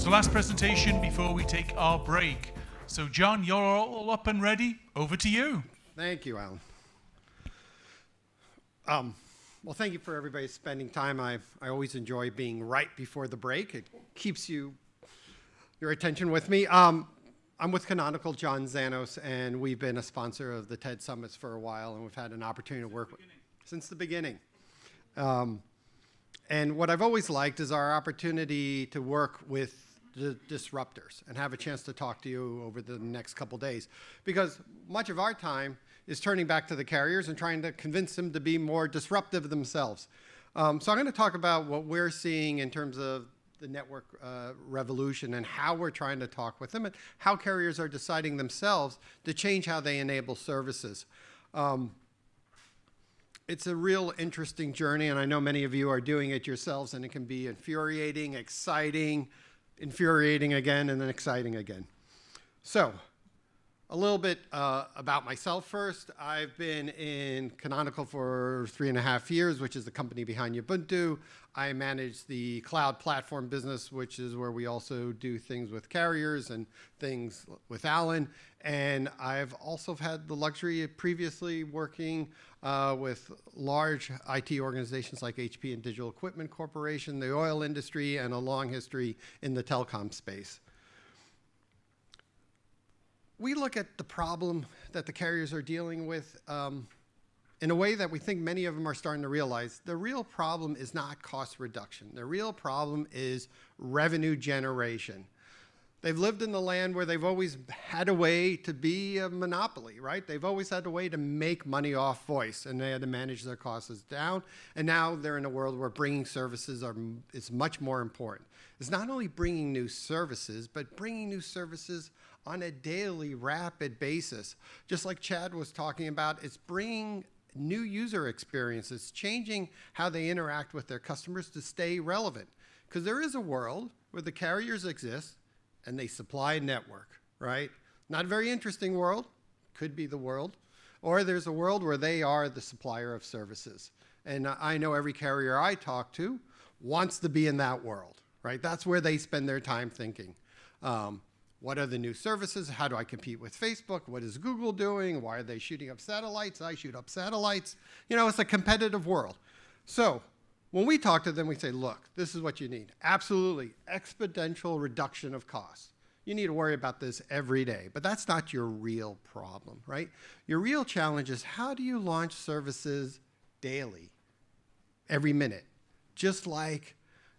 So last presentation before we take our break. So John, you're all up and ready. Over to you. Thank you, Alan. Well, thank you for everybody spending time. I always enjoy being right before the break. It keeps your attention with me. I'm with Canonical, John Zannos, and we've been a sponsor of the TED Summits for a while, and we've had an opportunity to work since the beginning. And what I've always liked is our opportunity to work with the disruptors and have a chance to talk to you over the next couple days. Because much of our time is turning back to the carriers and trying to convince them to be more disruptive themselves. So I'm going to talk about what we're seeing in terms of the network revolution and how we're trying to talk with them and how carriers are deciding themselves to change how they enable services. It's a real interesting journey, and I know many of you are doing it yourselves, and it can be infuriating, exciting, infuriating again, and then exciting again. So, a little bit about myself first. I've been in Canonical for 3.5 years, which is the company behind Ubuntu. I manage the cloud platform business, which is where we also do things with carriers and things with Alan. And I've also had the luxury of previously working with large IT organizations like HP and Digital Equipment Corporation, the oil industry, and a long history in the telecom space. We look at the problem that the carriers are dealing with in a way that we think many of them are starting to realize. The real problem is not cost reduction. The real problem is revenue generation. They've lived in the land where they've always had a way to be a monopoly, right? They've always had a way to make money off voice, and they had to manage their costs down. And now they're in a world where bringing services is much more important. It's not only bringing new services, but bringing new services on a daily, rapid basis. Just like Chad was talking about, it's bringing new user experiences, changing how they interact with their customers to stay relevant. Because there is a world where the carriers exist and they supply a network, right? Not a very interesting world, could be the world. Or there's a world where they are the supplier of services. And I know every carrier I talk to wants to be in that world, right? That's where they spend their time thinking. What are the new services? How do I compete with Facebook? What is Google doing? Why are they shooting up satellites? I shoot up satellites. You know, it's a competitive world. So when we talk to them, we say, look, this is what you need. Absolutely, exponential reduction of costs. You need to worry about this every day, but that's not your real problem, right? Your real challenge is how do you launch services daily, every minute? Just like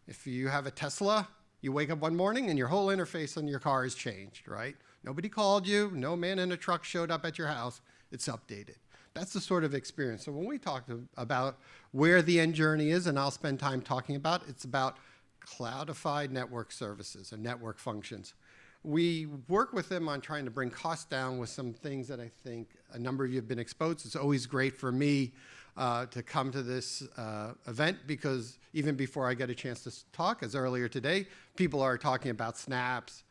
if you have a Tesla, you wake up one morning and your whole interface on your car has changed, right? Nobody called you, no man in a truck showed up at your house, it's updated. That's the sort of experience. So when we talk about where the end journey is, and I'll spend time talking about, it's about cloudified network services and network functions. We work with them on trying to bring costs down with some things that I think a number of you have been exposed. It's always great for me to come to this event because even before I get a chance to talk, as earlier today, people are talking about Snaps,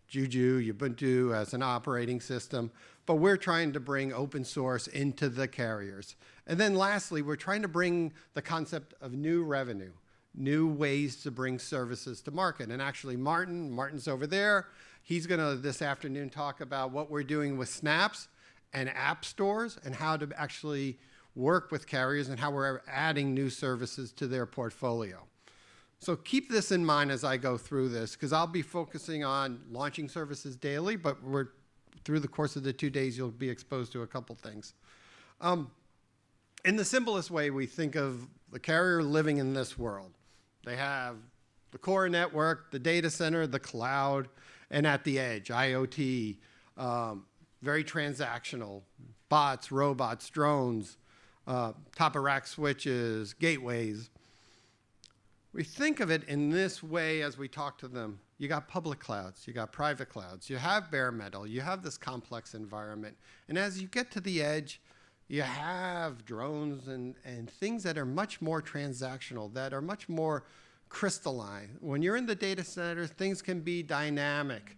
Juju, Ubuntu as an operating system, but we're trying to bring open source into the carriers. And then lastly, we're trying to bring the concept of new revenue, new ways to bring services to market. And actually Martin's over there. He's gonna this afternoon talk about what we're doing with Snaps and app stores and how to actually work with carriers and how we're adding new services to their portfolio. So keep this in mind as I go through this, because I'll be focusing on launching services daily, but through the course of the 2 days, you'll be exposed to a couple things. In the simplest way, we think of the carrier living in this world. They have the core network, the data center, the cloud, and at the edge, IoT, very transactional, bots, robots, drones, top-of-rack switches, gateways. We think of it in this way as we talk to them. You got public clouds, you got private clouds, you have bare metal, you have this complex environment. And as you get to the edge, you have drones and things that are much more transactional, that are much more crystalline. When you're in the data center, things can be dynamic.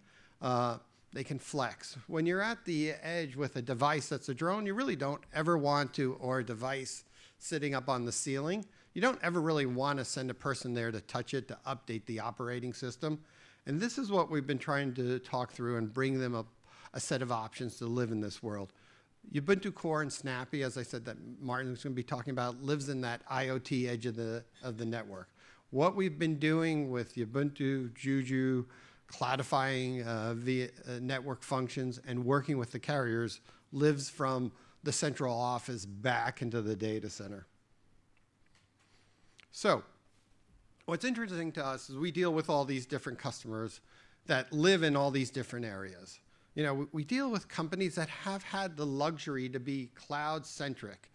They can flex. When you're at the edge with a device that's a drone, you really don't ever want to, or a device sitting up on the ceiling, you don't ever really want to send a person there to touch it, to update the operating system. And this is what we've been trying to talk through and bring them a set of options to live in this world. Ubuntu Core and Snappy, as I said, that Martin's going to be talking about, lives in that IoT edge of the network. What we've been doing with Ubuntu, Juju, cloudifying via network functions, and working with the carriers lives from the central office back into the data center. So what's interesting to us is we deal with all these different customers that live in all these different areas. You know, we deal with companies that have had the luxury to be cloud-centric.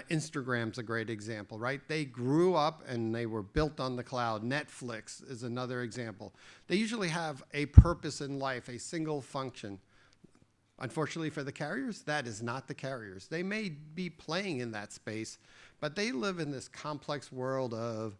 Instagram's a great example, right? They grew up and they were built on the cloud. Netflix is another example. They usually have a purpose in life, a single function. Unfortunately for the carriers, that is not the carriers. They may be playing in that space, but they live in this complex world of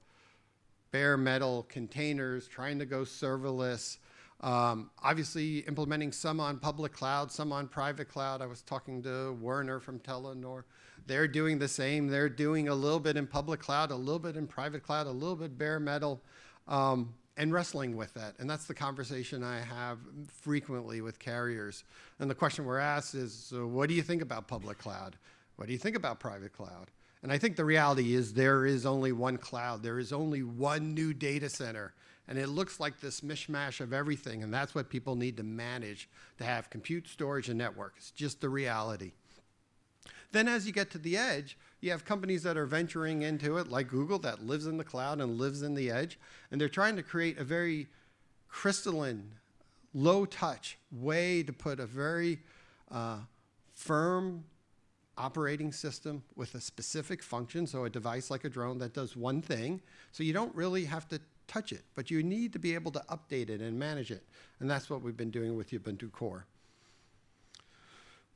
bare metal containers, trying to go serverless, obviously implementing some on public cloud, some on private cloud. I was talking to Werner from Telenor. They're doing the same. They're doing a little bit in public cloud, a little bit in private cloud, a little bit bare metal, and wrestling with that. And that's the conversation I have frequently with carriers. And the question we're asked is, so what do you think about public cloud? What do you think about private cloud? And I think the reality is there is only one cloud. There is only one new data center. And it looks like this mishmash of everything. And that's what people need to manage to have compute, storage, and network. It's just the reality. Then as you get to the edge, you have companies that are venturing into it, like Google, that lives in the cloud and lives in the edge. And they're trying to create a very crystalline, low-touch way to put a very firm operating system with a specific function, so a device like a drone that does one thing. So you don't really have to touch it, but you need to be able to update it and manage it. And that's what we've been doing with Ubuntu Core.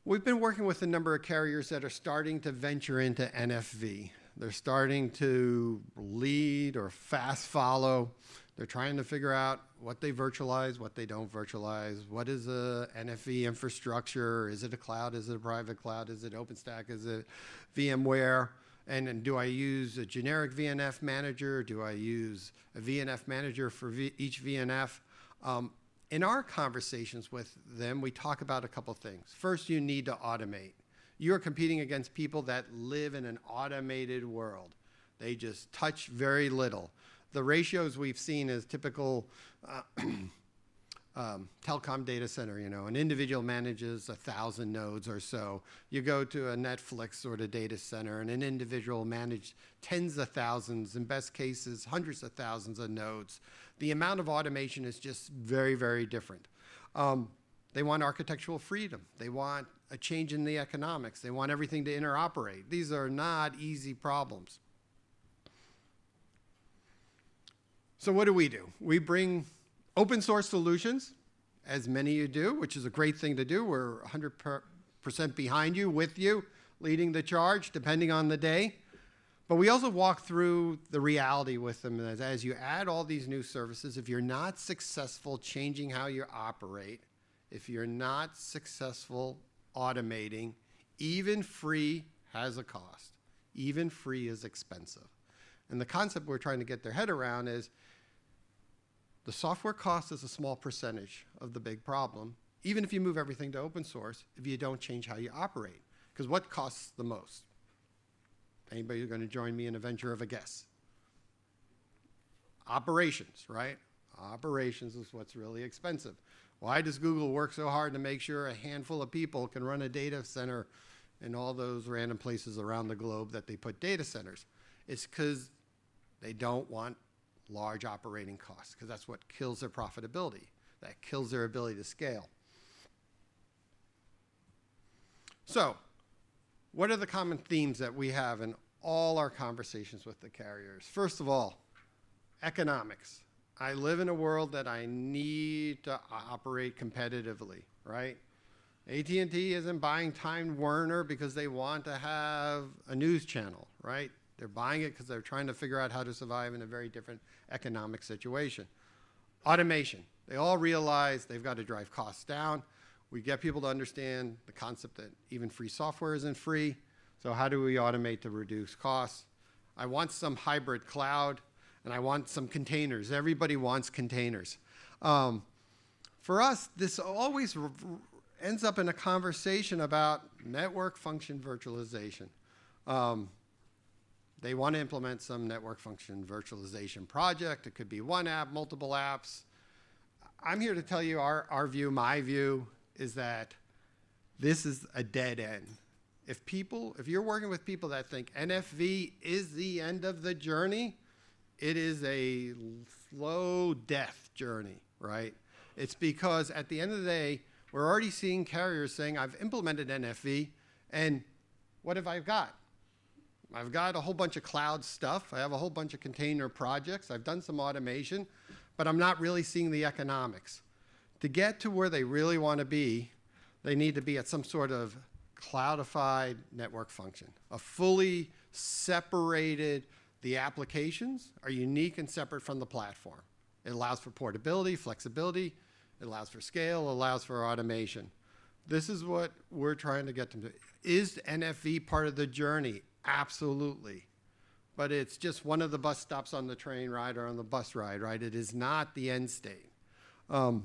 We've been working with a number of carriers that are starting to venture into NFV. They're starting to lead or fast follow. They're trying to figure out what they virtualize, what they don't virtualize. What is a NFV infrastructure? Is it a cloud? Is it a private cloud? Is it OpenStack? Is it VMware? And do I use a generic VNF manager? Do I use a VNF manager for each VNF? In our conversations with them, we talk about a couple things. First, you need to automate. You're competing against people that live in an automated world. They just touch very little. The ratios we've seen is typical telecom data center. You know, an individual manages 1,000 nodes or so. You go to a Netflix sort of data center, and an individual manages tens of thousands, in best cases, hundreds of thousands of nodes. The amount of automation is just very, very different. They want architectural freedom. They want a change in the economics. They want everything to interoperate. These are not easy problems. So what do? We bring open source solutions, as many of you do, which is a great thing to do. We're 100% behind you, with you, leading the charge, depending on the day. But we also walk through the reality with them as you add all these new services, if you're not successful changing how you operate, if you're not successful automating, even free has a cost. Even free is expensive. And the concept we're trying to get their head around is the software cost is a small percentage of the big problem, even if you move everything to open source, if you don't change how you operate. Because what costs the most? Anybody going to join me in a venture of a guess? Operations, right? Operations is what's really expensive. Why does Google work so hard to make sure a handful of people can run a data center in all those random places around the globe that they put data centers? It's because they don't want large operating costs, because that's what kills their profitability. That kills their ability to scale. So, what are the common themes that we have in all our conversations with the carriers? First of all, economics. I live in a world that I need to operate competitively, right? AT&T isn't buying Time Warner because they want to have a news channel, right? They're buying it because they're trying to figure out how to survive in a very different economic situation. Automation. They all realize they've got to drive costs down. We get people to understand the concept that even free software isn't free. So how do we automate to reduce costs? I want some hybrid cloud, and I want some containers. Everybody wants containers. For us, this always ends up in a conversation about network function virtualization. They want to implement some network function virtualization project. It could be one app, multiple apps. I'm here to tell you our view, my view, is that this is a dead end. If you're working with people that think NFV is the end of the journey, it is a slow death journey, right? It's because at the end of the day, we're already seeing carriers saying, I've implemented NFV, and what have I got? I've got a whole bunch of cloud stuff. I have a whole bunch of container projects. I've done some automation, but I'm not really seeing the economics. To get to where they really want to be, they need to be at some sort of cloudified network function, a fully separated, the applications are unique and separate from the platform. It allows for portability, flexibility, it allows for scale, it allows for automation. This is what we're trying to get them to. Is NFV part of the journey? Absolutely. But it's just one of the bus stops on the train ride or on the bus ride, right? It is not the end state. And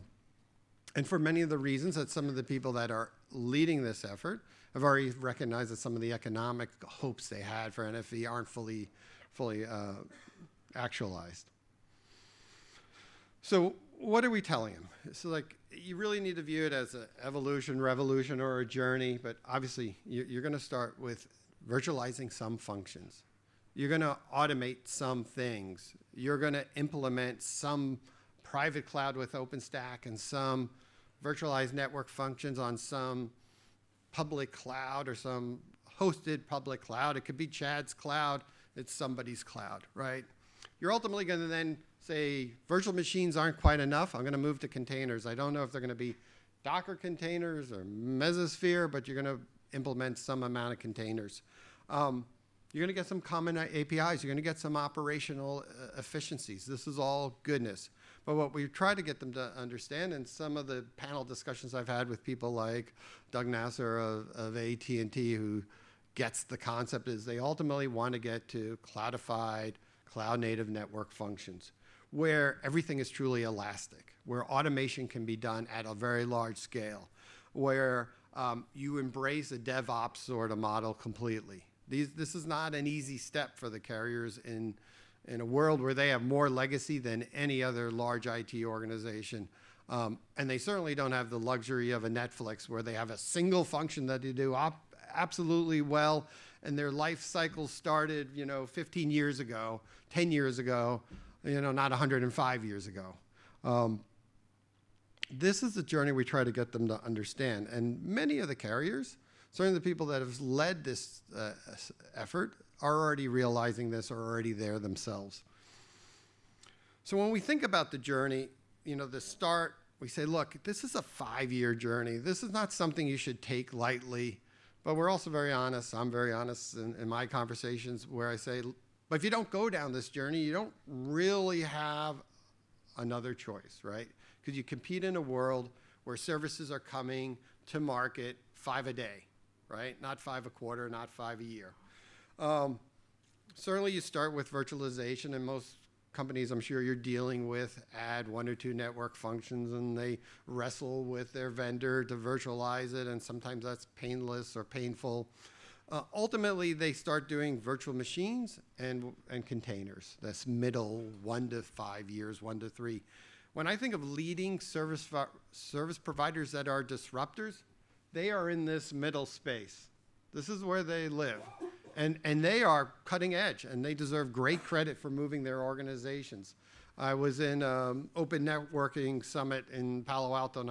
for many of the reasons that some of the people that are leading this effort have already recognized that some of the economic hopes they had for NFV aren't fully actualized. So what are we telling them? So like, you really need to view it as an evolution, revolution, or a journey, but obviously you're going to start with virtualizing some functions. You're going to automate some things. You're going to implement some private cloud with OpenStack and some virtualized network functions on some public cloud or some hosted public cloud. It could be Chad's cloud. It's somebody's cloud, right? You're ultimately going to then say, virtual machines aren't quite enough. I'm going to move to containers. I don't know if they're going to be Docker containers or Mesosphere, but you're going to implement some amount of containers. You're going to get some common APIs. You're going to get some operational efficiencies. This is all goodness. But what we try to get them to understand, and some of the panel discussions I've had with people like Doug Nasser of AT&T, who gets the concept, is they ultimately want to get to cloudified, cloud-native network functions, where everything is truly elastic, where automation can be done at a very large scale, where you embrace a DevOps sort of model completely. This is not an easy step for the carriers in a world where they have more legacy than any other large IT organization. And they certainly don't have the luxury of a Netflix where they have a single function that they do absolutely well, and their life cycle started, 15 years ago, 10 years ago, not 105 years ago. This is the journey we try to get them to understand. And many of the carriers, certainly the people that have led this effort, are already realizing this, are already there themselves. So when we think about the journey, the start, we say, look, this is a 5-year journey. This is not something you should take lightly. But we're also very honest. I'm very honest in my conversations where I say, but if you don't go down this journey, you don't really have another choice, right? Because you compete in a world where services are coming to market 5 a day, right? Not 5 a quarter, not 5 a year. Certainly you start with virtualization, and most companies I'm sure you're dealing with add 1 or 2 network functions, and they wrestle with their vendor to virtualize it, and sometimes that's painless or painful. Ultimately, they start doing virtual machines and containers. That's middle 1 to 5 years, 1 to 3. When I think of leading service providers that are disruptors, they are in this middle space. This is where they live. And they are cutting edge, and they deserve great credit for moving their organizations. I was in Open Networking Summit in Palo Alto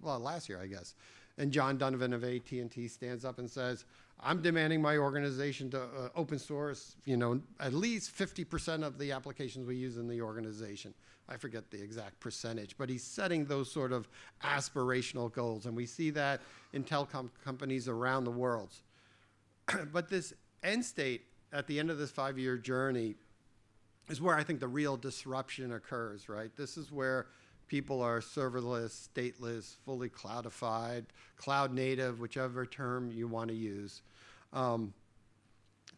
last year, I guess. And John Donovan of AT&T stands up and says, I'm demanding my organization to open source, at least 50% of the applications we use in the organization. I forget the exact percentage, but he's setting those sort of aspirational goals. And we see that in telecom companies around the world. But this end state at the end of this 5-year journey is where I think the real disruption occurs, right? This is where people are serverless, stateless, fully cloudified, cloud native, whichever term you want to use.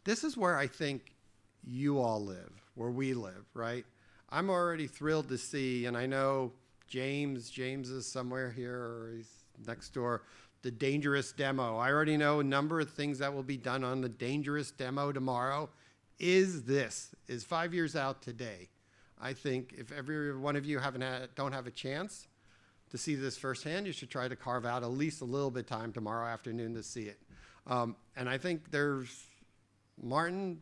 This is where I think you all live, where we live, right? I'm already thrilled to see, and I know James is somewhere here, or he's next door. The dangerous demo. I already know a number of things that will be done on the dangerous demo tomorrow. Is 5 years out today. I think if every one of you don't have a chance to see this firsthand, you should try to carve out at least a little bit of time tomorrow afternoon to see it. And I think there's, Martin,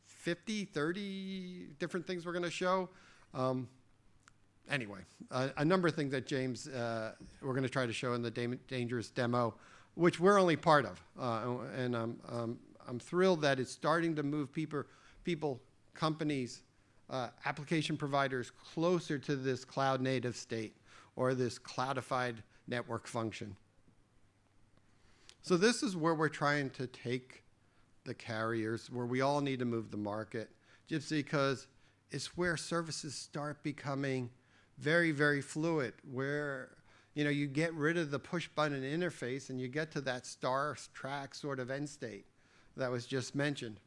50, 30 different things we're going to show. Anyway, a number of things that James, we're going to try to show in the dangerous demo, which we're only part of. And I'm thrilled that it's starting to move people, companies, application providers closer to this cloud native state or this cloudified network function. So this is where we're trying to take the carriers, where we all need to move the market, just because it's where services start becoming very, very fluid, where you get rid of the push button interface and you get to that star track sort of end state that was just mentioned.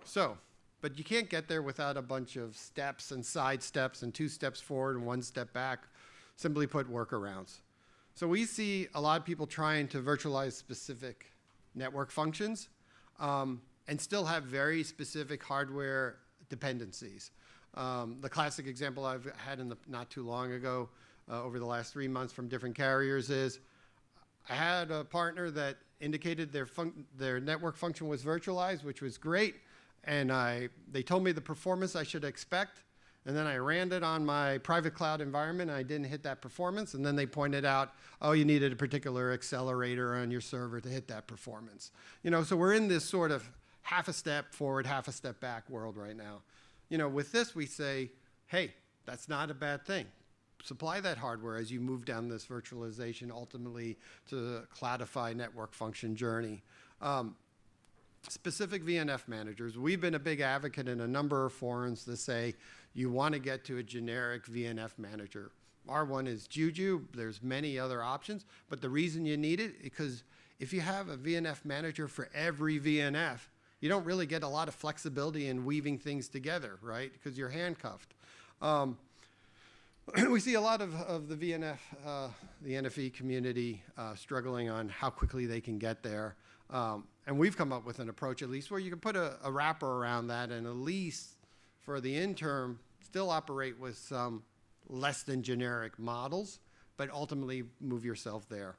So, but you can't get there without a bunch of steps and side steps and 2 steps forward and 1 step back. Simply put, workarounds. So we see a lot of people trying to virtualize specific network functions and still have very specific hardware dependencies. The classic example I've had not too long ago, over the last 3 months from different carriers, is I had a partner that indicated their network function was virtualized, which was great, and they told me the performance I should expect, and then I ran it on my private cloud environment, and I didn't hit that performance, and then they pointed out, oh, you needed a particular accelerator on your server to hit that performance. So we're in this sort of half a step forward, half a step back world right now. With this, we say, hey, that's not a bad thing. Supply that hardware as you move down this virtualization, ultimately to the cloudify network function journey. Specific VNF managers, we've been a big advocate in a number of forums to say you want to get to a generic VNF manager. Our one is Juju. There's many other options, but the reason you need it is because if you have a VNF manager for every VNF, you don't really get a lot of flexibility in weaving things together, right? Because you're handcuffed. We see a lot of the VNF, the NFE community struggling on how quickly they can get there. And we've come up with an approach, at least, where you can put a wrapper around that and at least for the interim still operate with some less than generic models, but ultimately move yourself there.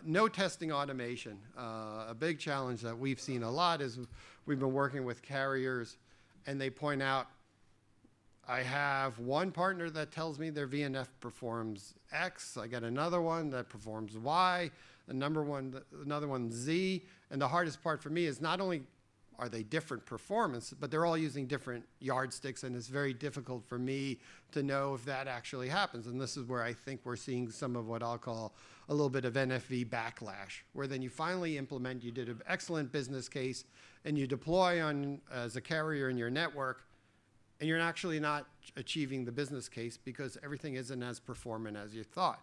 No testing automation. A big challenge that we've seen a lot is we've been working with carriers and they point out, I have one partner that tells me their VNF performs X. I get another one that performs Y, another one Z. And the hardest part for me is not only are they different performance, but they're all using different yardsticks, and it's very difficult for me to know if that actually happens. And this is where I think we're seeing some of what I'll call a little bit of NFV backlash, where then you finally implement, you did an excellent business case, and you deploy as a carrier in your network, and you're actually not achieving the business case because everything isn't as performant as you thought.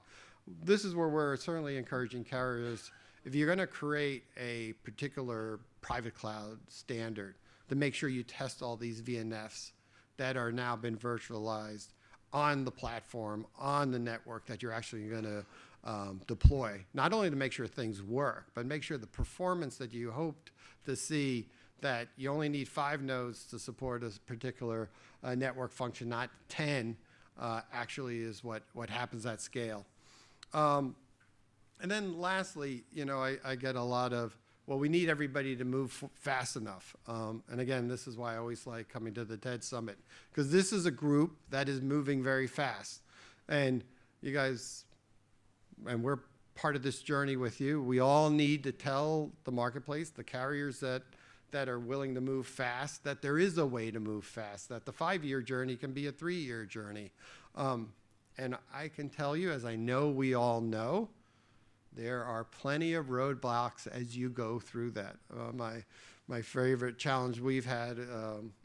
This is where we're certainly encouraging carriers, if you're going to create a particular private cloud standard, to make sure you test all these VNFs that are now been virtualized on the platform, on the network that you're actually going to deploy, not only to make sure things work, but make sure the performance that you hoped to see, that you only need 5 nodes to support a particular network function, not 10, actually is what happens at scale. And then lastly, I get a lot of, well, we need everybody to move fast enough. And again, this is why I always like coming to the TED Summit, because this is a group that is moving very fast. And you guys, and we're part of this journey with you, we all need to tell the marketplace, the carriers that are willing to move fast, that there is a way to move fast, that the 5-year journey can be a 3-year journey. And I can tell you, as I know we all know, there are plenty of roadblocks as you go through that. My favorite challenge we've had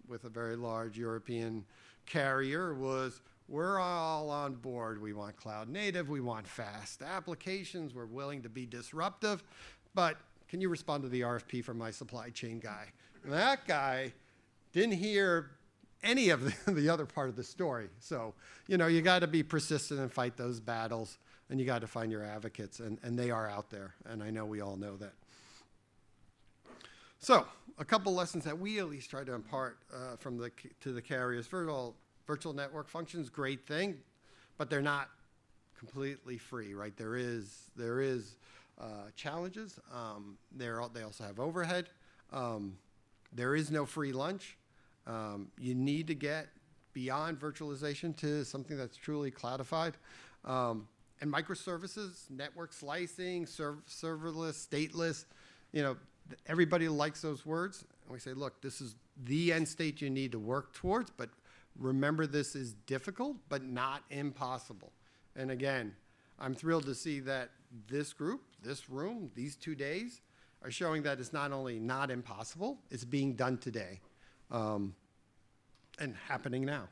with a very large European carrier was, we're all on board. We want cloud native. We want fast applications. We're willing to be disruptive. But can you respond to the RFP from my supply chain guy? And that guy didn't hear any of the other part of the story. So, you got to be persistent and fight those battles, and you got to find your advocates, and they are out there, and I know we all know that. So, a couple lessons that we at least try to impart to the carriers. First of all, virtual network functions, great thing, but they're not completely free, right? There is challenges. They also have overhead. There is no free lunch. You need to get beyond virtualization to something that's truly cloudified. And microservices, network slicing, serverless, stateless, everybody likes those words. And we say, look, this is the end state you need to work towards, but remember this is difficult, but not impossible. And again, I'm thrilled to see that this group, this room, these 2 days are showing that it's not only not impossible, it's being done today and happening now.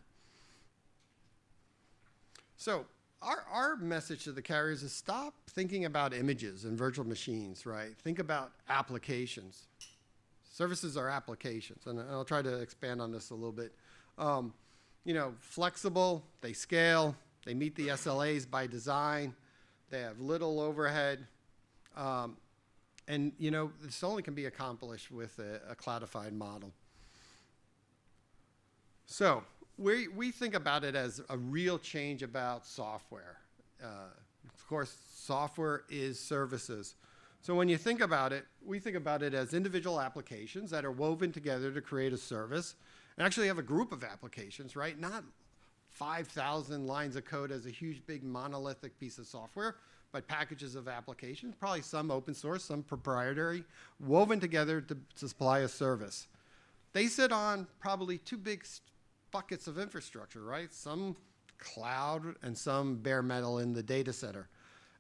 So our message to the carriers is stop thinking about images and virtual machines, right? Think about applications. Services are applications, and I'll try to expand on this a little bit. Flexible, they scale, they meet the SLAs by design, they have little overhead, and this only can be accomplished with a cloudified model. So we think about it as a real change about software. Of course, software is services. So when you think about it, we think about it as individual applications that are woven together to create a service, and actually have a group of applications, right? Not 5,000 lines of code as a huge, big, monolithic piece of software, but packages of applications, probably some open source, some proprietary, woven together to supply a service. They sit on probably 2 big buckets of infrastructure, right? Some cloud and some bare metal in the data center.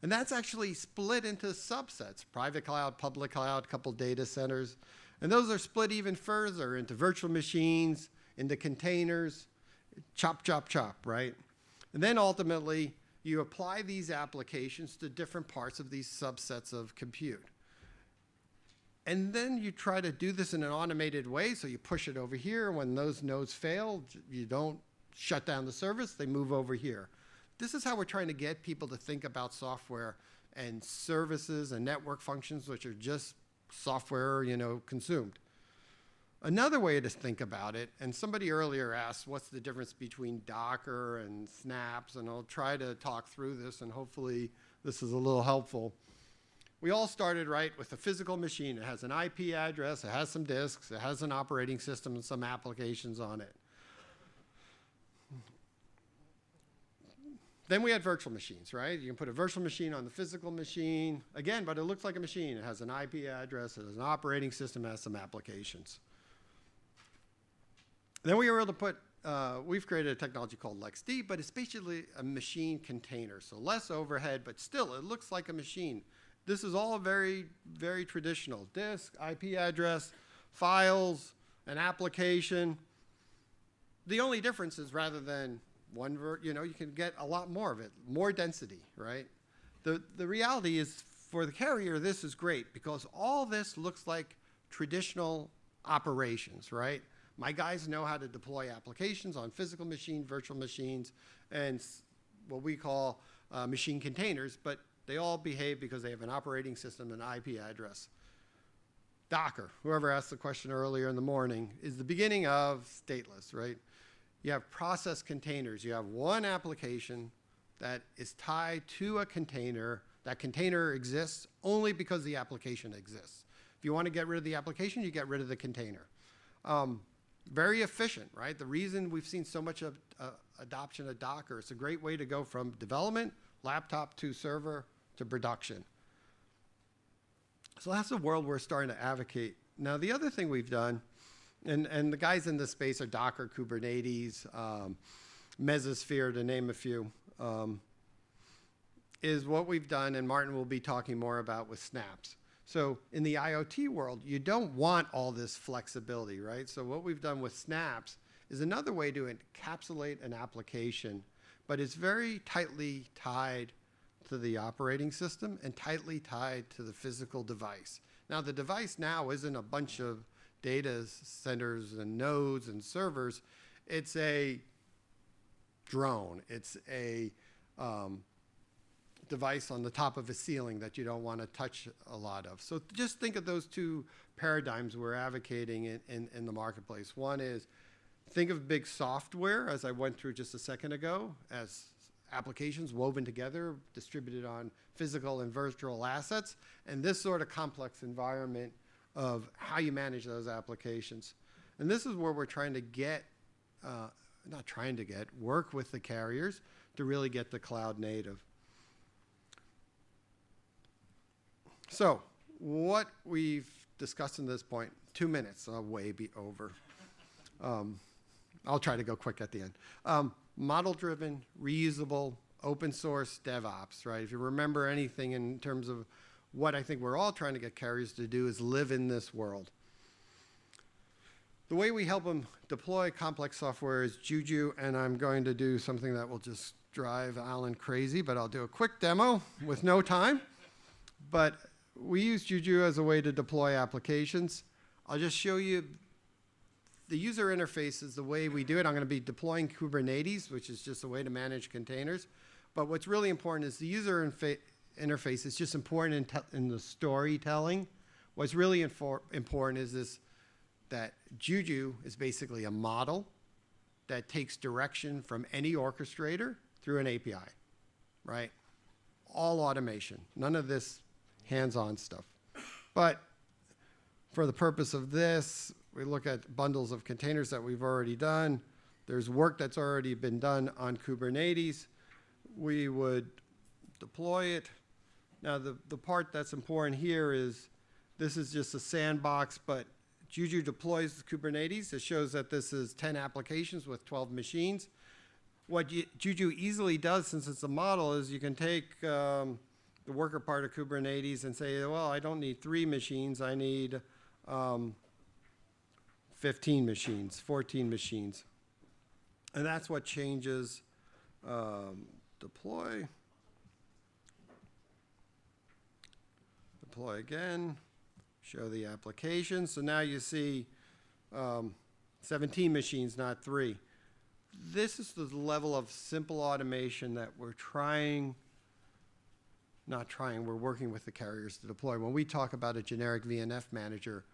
And that's actually split into subsets, private cloud, public cloud, couple data centers. And those are split even further into virtual machines, into containers, chop, chop, chop, right? And then ultimately, you apply these applications to different parts of these subsets of compute. And then you try to do this in an automated way, so you push it over here. When those nodes fail, you don't shut down the service, they move over here. This is how we're trying to get people to think about software and services and network functions, which are just software, consumed. Another way to think about it, and somebody earlier asked, what's the difference between Docker and snaps? And I'll try to talk through this, and hopefully this is a little helpful. We all started, right, with a physical machine. It has an IP address, it has some disks, it has an operating system and some applications on it. Then we had virtual machines, right? You can put a virtual machine on the physical machine, again, but it looks like a machine. It has an IP address, it has an operating system, it has some applications. Then we were able to put, we've created a technology called LexD, but it's basically a machine container. So less overhead, but still it looks like a machine. This is all very, very traditional. Disk, IP address, files, an application. The only difference is rather than one, you can get a lot more of it, more density, right? The reality is for the carrier, this is great because all this looks like traditional operations, right? My guys know how to deploy applications on physical machines, virtual machines, and what we call machine containers, but they all behave because they have an operating system and IP address. Docker, whoever asked the question earlier in the morning, is the beginning of stateless, right? You have process containers. You have one application that is tied to a container. That container exists only because the application exists. If you want to get rid of the application, you get rid of the container. Very efficient, right? The reason we've seen so much adoption of Docker, it's a great way to go from development, laptop to server to production. So that's the world we're starting to advocate. Now, the other thing we've done, and the guys in this space are Docker, Kubernetes, Mesosphere, to name a few, is what we've done, and Martin will be talking more about with snaps. So in the IoT world, you don't want all this flexibility, right? So what we've done with snaps is another way to encapsulate an application, but it's very tightly tied to the operating system and tightly tied to the physical device. Now, the device now isn't a bunch of data centers and nodes and servers. It's a drone. It's a device on the top of a ceiling that you don't want to touch a lot of. So just think of those two paradigms we're advocating in the marketplace. One is think of big software, as I went through just a second ago, as applications woven together, distributed on physical and virtual assets, and this sort of complex environment of how you manage those applications. And this is where we're trying to get, work with the carriers to really get the cloud native. So what we've discussed in this point, 2 minutes, I'll way be over. I'll try to go quick at the end. Model-driven, reusable, open source DevOps, right? If you remember anything in terms of what I think we're all trying to get carriers to do is live in this world. The way we help them deploy complex software is Juju, and I'm going to do something that will just drive Alan crazy, but I'll do a quick demo with no time. But we use Juju as a way to deploy applications. I'll just show you the user interface is the way we do it. I'm going to be deploying Kubernetes, which is just a way to manage containers. But what's really important is the user interface is just important in the storytelling. What's really important is this, that Juju is basically a model that takes direction from any orchestrator through an API, right? All automation, none of this hands-on stuff. But for the purpose of this, we look at bundles of containers that we've already done. There's work that's already been done on Kubernetes. We would deploy it. Now, the part that's important here is this is just a sandbox, but Juju deploys Kubernetes. It shows that this is 10 applications with 12 machines. What Juju easily does, since it's a model, is you can take the worker part of Kubernetes and say, well, I don't need 3 machines. I need 15 machines, 14 machines. And that's what changes deploy. Deploy again. Show the application. So now you see 17 machines, not 3. This is the level of simple automation that we're we're working with the carriers to deploy. When we talk about a generic VNF manager,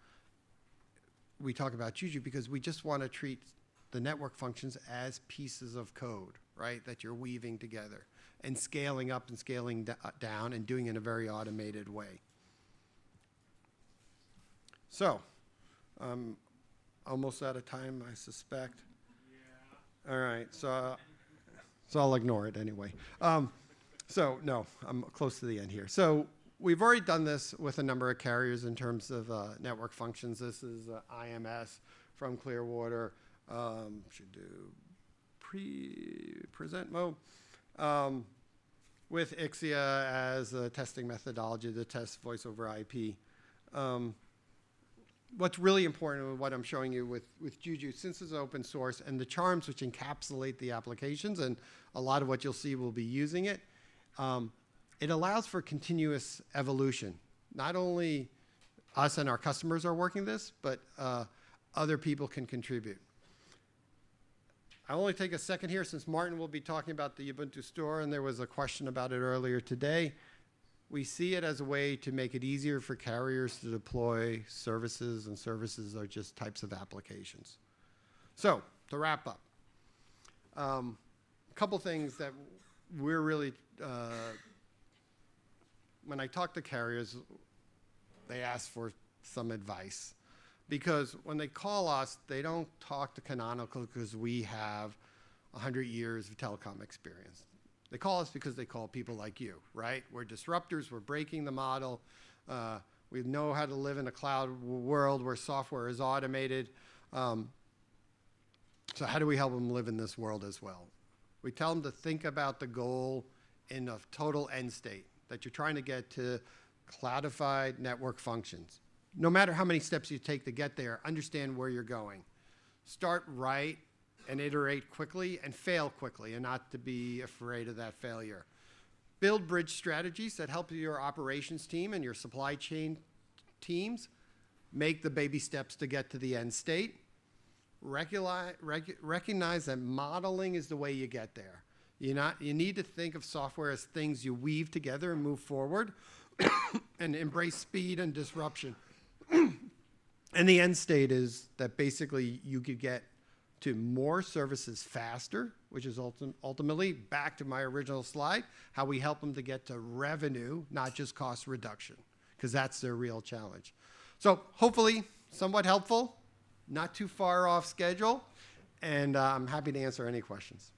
we talk about Juju because we just want to treat the network functions as pieces of code, right, that you're weaving together and scaling up and scaling down and doing it in a very automated way. So, almost out of time, I suspect. Yeah. All right, so I'll ignore it anyway. So, no, I'm close to the end here. So, we've already done this with a number of carriers in terms of network functions. This is IMS from Clearwater. Should do present mode. With Ixia as a testing methodology to test voice over IP. What's really important with what I'm showing you with Juju, since it's open source, and the charms which encapsulate the applications, and a lot of what you'll see will be using it, it allows for continuous evolution. Not only us and our customers are working this, but other people can contribute. I'll only take a second here since Martin will be talking about the Ubuntu store, and there was a question about it earlier today. We see it as a way to make it easier for carriers to deploy services, and services are just types of applications. So, to wrap up, a couple things that we're really, when I talk to carriers, they ask for some advice. Because when they call us, they don't talk to Canonical because we have 100 years of telecom experience. They call us because they call people like you, right? We're disruptors. We're breaking the model. We know how to live in a cloud world where software is automated. So how do we help them live in this world as well? We tell them to think about the goal in a total end state, that you're trying to get to cloudified network functions. No matter how many steps you take to get there, understand where you're going. Start right and iterate quickly and fail quickly, and not to be afraid of that failure. Build bridge strategies that help your operations team and your supply chain teams make the baby steps to get to the end state. recognize that modeling is the way you get there. You need to think of software as things you weave together and move forward and embrace speed and disruption. And the end state is that basically you could get to more services faster, which is ultimately, back to my original slide, how we help them to get to revenue, not just cost reduction, because that's their real challenge. So hopefully somewhat helpful, not too far off schedule, and I'm happy to answer any questions.